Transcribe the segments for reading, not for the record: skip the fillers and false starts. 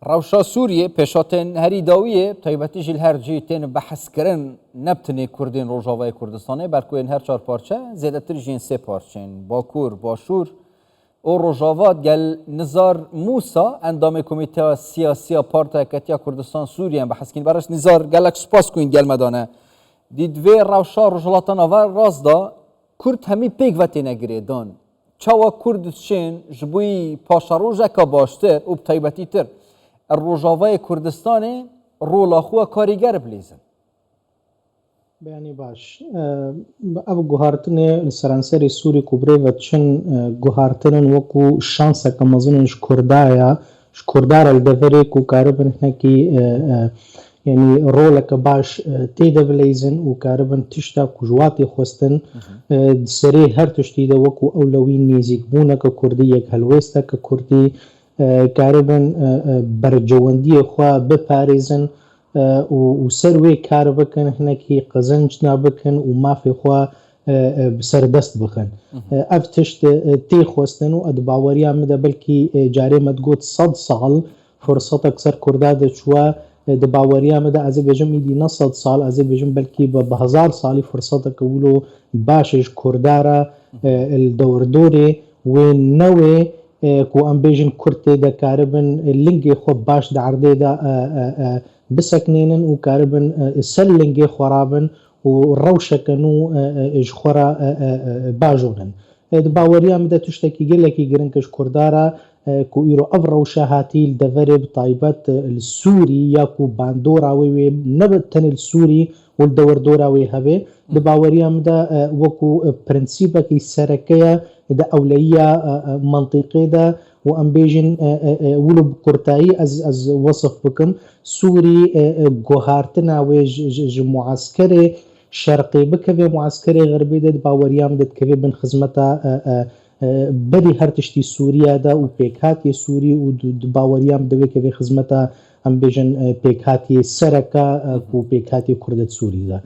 روشا سوریه پیشاتن هری داویه تایبتی جل هر جی تن بحث کردن نبتنی کردین روجاوای کردستانه بلکه این هر چهار پارچه زیاده تر جین سه پارچین باکور باشور او روجاوات گل نزار موسا اندام کمیته سیاسی پارتا کتیا کردستان سوریه بحث کن برش نزار گلک سپاس کوین گل مدانه دید وی روشا روجلاتان آور راز دا کرد همی پیگ وتی نگیره دان چاوا کردشین جبوی پاشاروجه که باشتر او تایبتی تر الروجاوای کردستان رولا خو کاریگر بلیزن بیانی باش اب گوهارتن سرانسر سوری کبره و چن گوهارتن وکو شانس کمازونش کردایا کردار الدفره کو کاربن هنکی یعنی رولک باش تیده بلیزن و کاربن تشتا کجواتی خوستن سری هر تشتیده وکو اولوی نیزیک بونه که کردی یک هلوسته که کردی کاربن برجواندی خوا بپاریزن و سروی کار بکن هنکی قزنج نابکن و مافی خوا سردست بخن افتشت تی خوستن و ادباوری آمده بلکی جاری مدگوت 100 سال فرصت اکثر کرداد شوا دباوری آمده از بجم ایدی نه 100 سال از بجم بلکی به 1000 سالی فرصت کولو باشش کردارا الدوردوری و نوی کو ام بیژن کرته د کاربن لنگی خو باش د عرضه دا بسکنینن و کاربن سل لنگی خرابن و روشکنو اجخورا باجونن د باوریم د تشتکی گلکی گرنکش کردارا کو ایرو او روشهاتی دفرب طایبت السوری یا کو باندورا وی نبتن السوری والدور دورا وی هبه د باوریم د وکو پرنسیبه کی سرکه دا أولوية منطقية دا وأم بيجن ولو كرتاي از وصف بكم سوري جوهارتنا وج معسكري شرقي بكبي معسكري غربي دا باوريام دا كبي بن خدمتا بدي هرتشتي سوريا دا و بيكاتي سوري و باوريام دا كبي خدمتا أم بيجن بيكاتي سركا و بيكاتي كردت سوري دا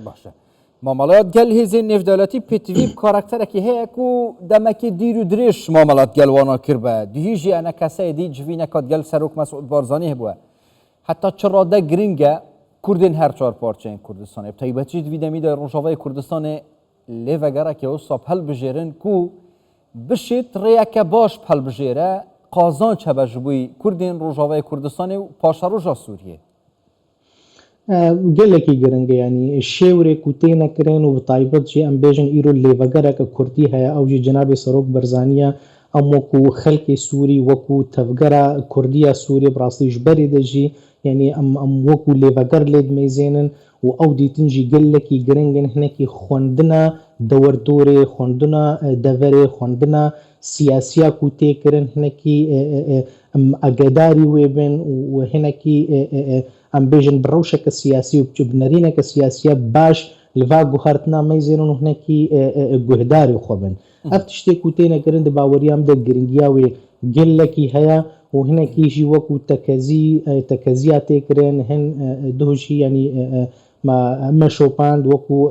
معاملات گل هزین نفدالتی پیتویب کاراکتر کی هی کو دمکی دیرو درش معاملات گل وانا کربه دیجی انا کسای دی جوی نکات گل سروک مسعود بارزانی هبوه حتی چراده گرینگه کردین هر چهار پارچه کردستان ابتایی بچید ویدمی در روجاوای کردستان لیوگره که اوسا پل بجیرن کو بشید ریک باش پل بجیره قازان چه بجبوی کردین روجاوای کردستان و پاشا روجا سوریه گلکی گرنگه یعنی شیوری کوتی نکرین و طایبت جی ام بیجن ایرو لیوگره که کردی هیا او جی جناب سروک برزانیه ام وکو خلق سوری وکو تفگره کردی سوری براستی جبری دجی یعنی ام وکو لیوگر لید میزینن و او دیتن جی گلکی گرنگن هنکی خوندنا دور دوری خوندنا دوری خوندنا سیاسیا کوتی کرن هنکی اگداری ویبن و هنکی ام بیژن بروشک سیاسی و بنرینه که سیاسی باش لوا گوهرتنا میزنون هنکی گهداری خوبن افتشتی کوتی نکرند باوریام ده گرنگیاوی گلکی هیا و هنکی جی وکو تکزیات کرن هن دوشی یعنی ما شوپاند وکو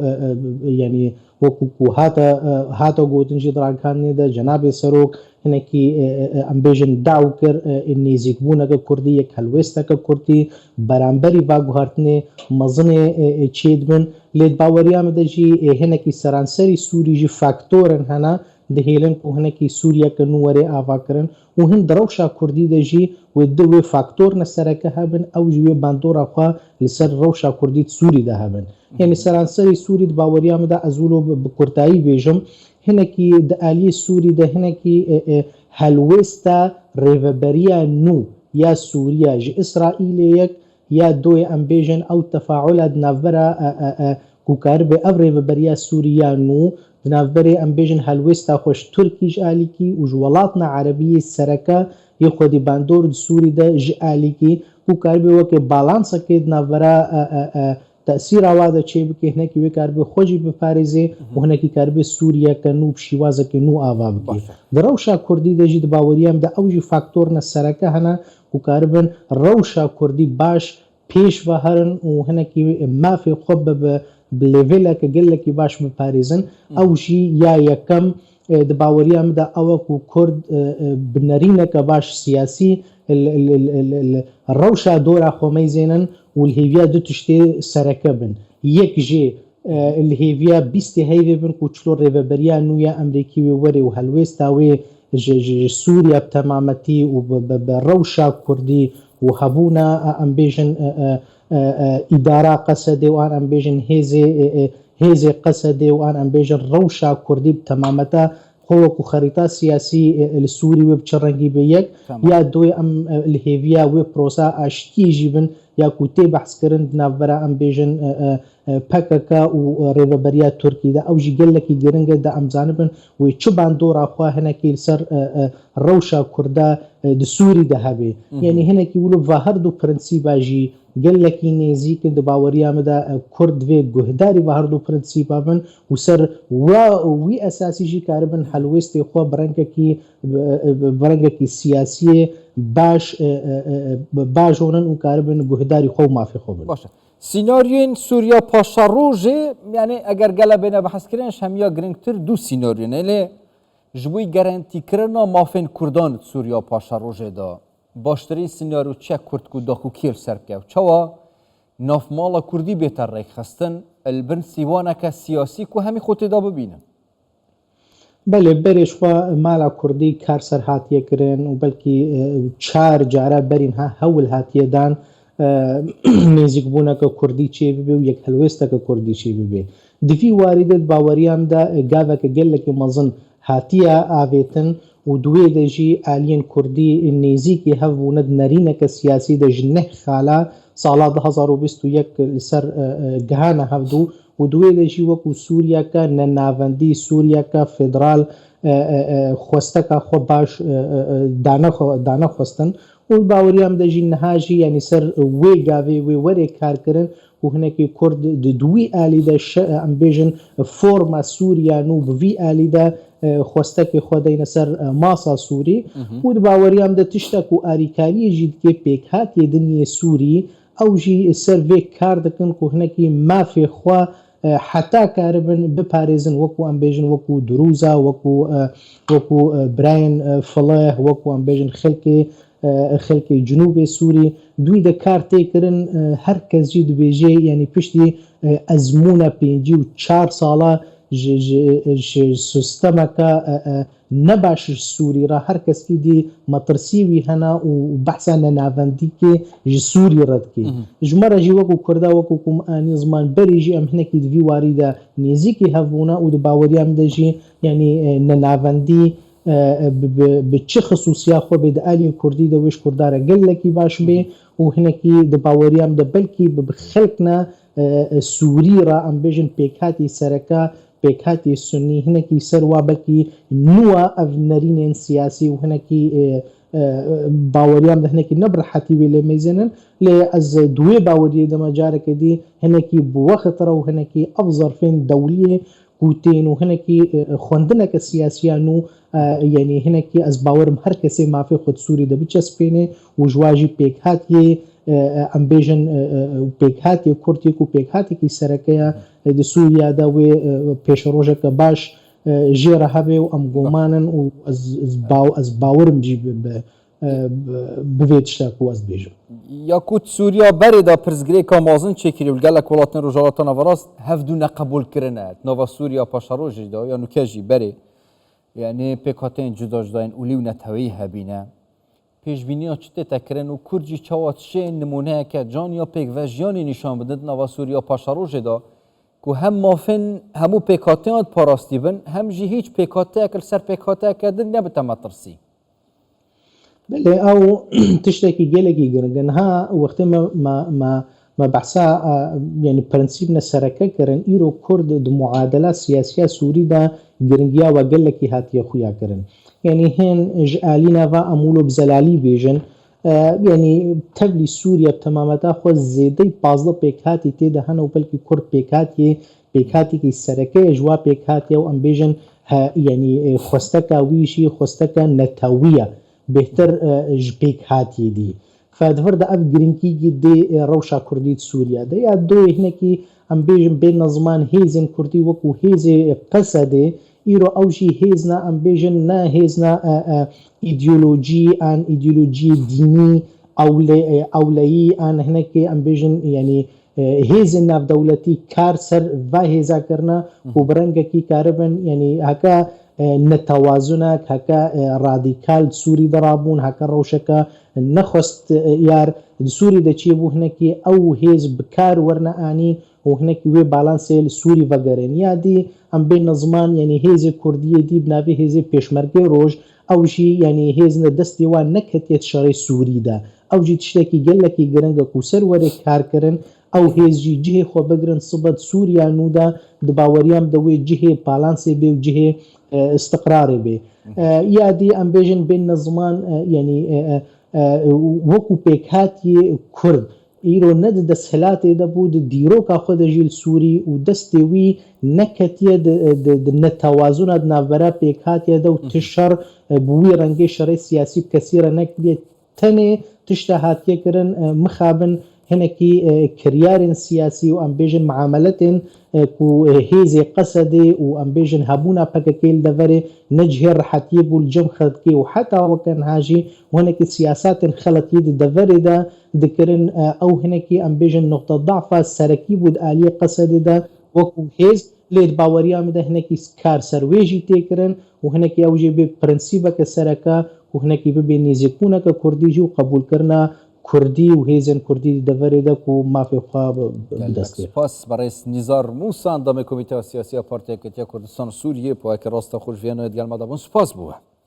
یعنی وکو کو هاتا گوتن جی دراکان ده جناب سروک هنکی ام بیژن دعو کر نیزیک بونه که کردی یک هلوسته که کردی برانبری با گوهرتنه مزنه چید بن لید باوریام ده جی هنکی سرانسری سوری جی فاکتورن هنه ده هیلن کو هنکی سوریا که نواره آوا کرن و هن دروشا کردی ده جی و دوی فاکتور نسرکه هبن او جوی باندورا خواه لسر روشا کردی سوری ده هبن یعنی سرانسری سوری ده باوریام ده ازولو بکرتایی بیجم هنکی د آلی سوری ده هنکی هلوستا ریوبریا نو یا سوریا جی اسرائیل یک یا دوی ام بیژن او تفاعل دنافرا کوکار به او ریوبریا سوریا نو دنافری ام بیژن هلوستا خوش ترکیش آلی کی و جوالاتنا عربی سرکا یه خودی باندور سوری ده جی آلی کی کوکار به وکی بالانسا که دنافرا تأثیر آواده چه بکی هنکی وی کار به خوشی بپاریزه و هنکی کار به سوریا که نو بشیوازه که نو آوا بکی در روشا کردی ده جید باوریم ده اوجی فاکتور نسرکه هنه و کار بن روشا کردی باش پیش و هرن و هنکی مافی خوب بلیویل که گل که باش بپاریزن اوجی یا یکم دباوەریامدا ئەوەکو کورد بنەرینەکە باش سیاسی ڕەوشا دۆرا خۆمەیزێنن و هێویا دو تشتێ سەرەکە بن یەک ژێ هێویا بیستی هەیوێ بن و چلۆ ڕێبەبەریا نویە ئەمریکی وێ وەرێ و هەلوێستا وێ سووریا تەمامەتی و بە ڕەوشا کوردی و هەبوونە ئەمبێژن ئیدارا قەسەدێ و ئان ئەمبێژن هێزێ قەسەدێ و ئان ئەمبێژن ڕەوشا کوردی تەمامەتە خۆوەکو خەریتا سیاسی لە سووری وێ بچە ڕەنگی بە یەک یا دۆی ئەم هێویا وێ پرۆسا ئاشتیژی بن یا کوتێ بەحسکردن ناوبەرە ئەمبێژن پەکەکە و ڕێبەبەریا تورکیدا ئەوژی گەلێکی گرنگە دا ئەمزانە بن وی چ باندۆڕاخوا هەنێکی لەسەر ڕەوشا کووردا سووری دەهەبێ یعنی هەنێکی ولو ڤ هەردوو پرەنسیباژی گەلێکی نێزیکن دە باوەریامەدا کورد دوێ گوهداری بە هەردوو پرەنسیپا بن و سەر وی ئەساسیژی کار بن هەلوێستی خۆ بەرەنگێکی سیاسیە باشۆنن و کار بن گوهداری خۆ مافی خۆ بن باشە سیناریۆین سووریا پاشا ڕۆژێ یعنی ئەگەر گەلە بێنە بەحەزکردنش هەمیە گرنگتر دوو سیناریۆنە لێ ji bo garantîkirina mafên Kurdan Sûriya paşa rojê da baştirî sînaryo çi Kurd ku daxu kêr serkev çawa navmala Kurdî bête rêxistin li bin sîvaneke siyasî ku hemî xwe têda bibînin. Belê berê xwe mala Kurdî kar ser hatiye kirin û belkî çar cara berîn hewil hatiye dan nêzîkbûneke Kurdî çê bibe û yek helwêsteke Kurdî çê bibe. Di vî warî de baweriyan de gaveke gelekî mezin hatiye avêtin û duwê de jî aliyên Kurdî nêzîkî hevbûne nerîneke siyasî de ji neh xala sala 2021 li ser gihana hevdû û duwê de jî wekû Sûriyeke nenavendî Sûriyeke federal xwesteka xwe baş danexwestin û baweriyam de jî niha jî yanî ser wê gavê wê werê karkirin û hinekî Kurd di duwî alî de em bêjin forma Sûriyan û bi vî alî de xwestekê xwe deyne ser masa Sûrî û di baweriyam de tiştek û alîkariyê jî dike pêkhatiye diniyê Sûrî ew jî ser vê kar dikin ku hinekî mafê xwe heta karibin biparêzin wekû em bêjin wekû Dirûza wekû Birayên Fileh wekû em bêjin xelkê Cinûbê Sûrî dûî de kar tê kirin her kes jî dibêje yanî piştî ezmûna pêncî û çar sala ji sistemeka nebaş Sûrî ra her keskî dî metirsî wî hena û behsa nenavendîkê ji Sûrî re dike. Ji me re jî wekû Kurda wekû ku me anî ziman berî jî em hinekî di vî warî de nêzîkî hevbûne û di baweriyan de jî yanî nenavendî bi çi xisûsiya xwe bê di aliyên Kurdî de wêj Kurdare gelekî baş bê û hinekî di baweriyam de belkî bi xelkna Sûrî ra em bêjin pêkhatî sereka pêkhatî Sunnî hinekî ser wa belkî nûwa ev nerînên siyasî û hinekî baweriyan de hinekî ne bi rehetî wê lê mêzînin lê ez di wê baweriyê de me careke dî hinekî bi wextira û hinekî ev zerfên dewliyê ku tên û hinekî xwendineke siyasiyan û yanî hinekî ez bawerim her kesê mafê xwe di Sûrî de biçespêne û ji wa jî pêkhatiyê em bêjin pêkhatiye Kurdî ku pêkhatîkî serekeya di Sûriya de wê pêşrojeke baş jê re hebe û em gomanin û ez bawerim jî bi vê tişta ku ez bêjim. Ya ku Sûriya berê da pirsgirêka mezin çêkiriye û gelek welatên Rojavata Navarast hevdû neqebûlkirine nava Sûriya paşa rojê da ya nûke jî berê yani pêkhateyên cuda cudayên ûlî û netewî hebîne pêşbîniya çi tê tekirin û Kurd jî çawa tişeyên nimûneyeke caniya pêkvejiyanê nîşan bidin nava Sûriya paşa rojê da ku hem mafên hemû pêkhateyan parastî bin hem jî hîç pêkhateyek li ser pêkhateyeke din nebite metirsî. Belê ew tiştekî gelekî giringin ha wextê me behsa yanî prensîbne sereke kirin îro Kurd di muadela siyasiya Sûrî de giringiya we gelekî hatiye xuya kirin. Yani hên ji alîna ve emûlo bi zelalî bêjin yanî tevlî Sûriya temameta xwe zêdey bazda pêkhatî tê de hene û belkî Kurd pêkhatîkî serekeyê ji wa pêkhatiye û em bêjin yanî xwesteka wî jî xwesteka netewî ye bêhtir ji pêkhatiyê dî. Fedivir de ev giringî dê rewşa Kurdî Sûriya de ya doyê hinekî em bêjin bêne ziman hêzên Kurdî wekû hêzê Qesedê ایرو اوجی هیزنا ام بیژن نه هیزنا ایدئولوژی دینی اولایی ان هناك ام بیژن یعنی هیز ناف دولتی کار سر و هیزا کرنا و برنگ کی کاربن یعنی هکا نتوازنك هكا راديكال سوري درابون هكا روشكا نخست يار سوري دا چيبو هنكي او هيز بكار ورنا آنين وهنكي وي بالانسيل سوري وغرين يا دي ام بين نظمان يعني هيز كردية دي بنابي هيز پیشمرگي روج او جي يعني هيز ندست ديوان نكتيت شري سوري دا او جي تشتاكي گلكي گرنگا كوسر وري كار کرن او هیز جی جهه خو بگرن صبت سوریا نودا دباوریام دوی جهه بالانسي بي و جهه استقراري بي يا دي ام بيجن بين نظمان يعني وكو بيكاتي كرد ايرو ند دسهلاتي دا بود ديروكا خود جيل سوري و دستوي نكتيه د نتوازن د نافبرا بيكاتي دا و تشر بوي رنگي شرعي سياسي بكثيرة نكديه تنه تشتهاتيه كرن مخابن هنكي كريار سياسي و امبيجن معاملة كو هيزي قصدي و امبيجن هابونا باكاكيل دفري نجهر رحتيه بالجم خدكي وحتى وكان هاجي وهنكي سياسات خلط يد دفري دا ذكرن او هنكي امبيجن نقطة ضعف السركي بود آلية قصدي دا وكو هيز ليد باوريام دا هنكي سكار سرويجي تيكرن وهنكي اوجي ببرنسيبا كسركا وهنكي ببنيزيكونا ككرديجي وقبول كرنا كردي وهيزن كردي دفري دا كو ما في خواب بدسته سپاس برای نزار موسى اندام کمیته سیاسی پارتی کتیا کردستان سوریه پاک راست خوش وینو ادگال مدابون سپاس بوه